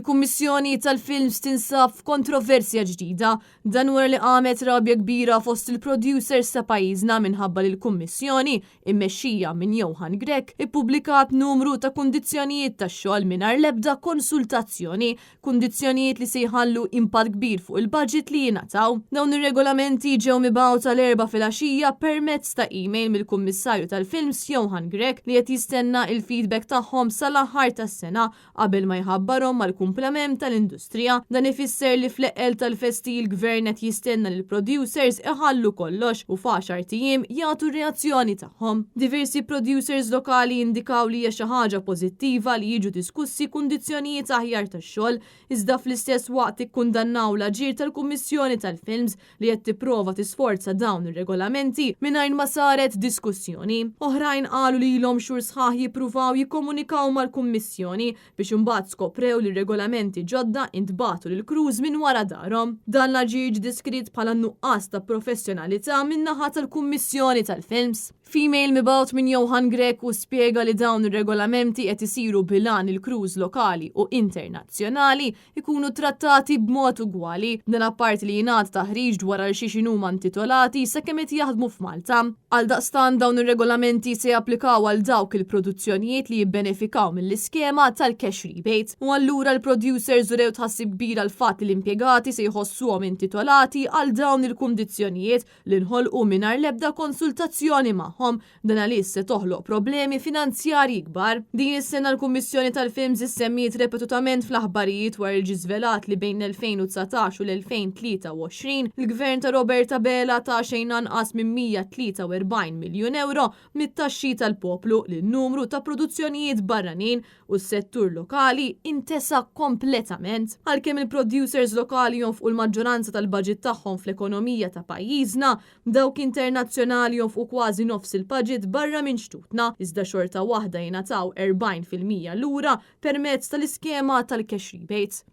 Il-Kummissjoni tal-Films tinsab f'kontroversja ġdida dan wara li qamet rabja kbira fost il-producers ta' pajjiżna minħabba li l-Kummissjoni immexxija minn Johan Grech ippubblikat numru ta' kundizzjonijiet tax-xogħol mingħajr l-ebda konsultazzjoni, kundizzjonijiet li se jħallu impatt kbir fuq il-budget li jingħataw. Dawn ir-regolamenti ġew mibgħuta tal-erba' filgħaxija permezz ta' email mill-Kummissarju tal-Films Johan Grech li qed jistenna il-feedback tagħhom sal-aħħar tas-sena qabel ma jħabbarhom mal-kumplament tal-industrija. Dan ifisser li fl-eqel tal-festi l-gvern qed jistenna li l-producers iħallu kollox u f'għaxar tiem jagħtu reazzjoni tagħhom. Diversi producers lokali indikaw li hija xi ħaġa pożittiva li jiġu diskussi kundizzjonijiet aħjar tax-xogħol, iżda fl-istess waqt ikkundannaw l-aġir tal-Kummissjoni tal-Films li qed tipprova tisforza dawn ir-regolamenti mingħajr ma saret diskussjoni. Oħrajn qalu li ilhom xhur sħaħ jippruvaw jikkomunikaw mal-Kummissjoni biex imbagħad skoprew li regolamenti ġodda intbagħtu lil crews minn wara darhom. Dan l-aġir diskrit bħala nuqqas ta' professjonalità min-naħa tal-Kummissjoni tal-Films. F'email mibgħut minn Johan Grech u spjega li dawn ir-regolamenti qed isiru bilan il-crews lokali u internazzjonali ikunu trattati b'mod ugwali, dan apparti li jingħad taħriġ dwar għal xi huma intitolati sakemm qed jaħdmu f'Malta. Għaldaqstant dawn ir-regolamenti se japplikaw għal dawk il-produzzjonijiet li jibbenefikaw mill-iskema tal-cash rebate. U allura l-producers urew tħassib kbira l-fatt li l-impjegati se jħossuhom intitolati għal dawn il-kundizzjonijiet li nħolqu mingħajr l-ebda konsultazzjoni magħhom. Dan għaliex se toħloq problemi finanzjarji kbar. Din is-sena l-Kummissjoni tal-Films issemmiet repetutament fl-aħbarijiet wara l-ġiżvelat li bejn l-2019 u l-2023 il-Gvern ta' Roberta Bela ta' xejn anqas minn 143 miljun euro mit-taxxi tal-poplu li n-numru ta' produzzjonijiet barranin u s-settur lokali intesa kompletament. Għalkemm il-producers lokali jonfqu l-maġġoranza tal-budget tagħhom fl-ekonomija ta' pajjiżna, dawk internazzjonali jonfqu kważi nofs il-budget barra minn xtutna, iżda xorta waħda jingħataw 40% lura permezz tal-iskema tal-cash rebates.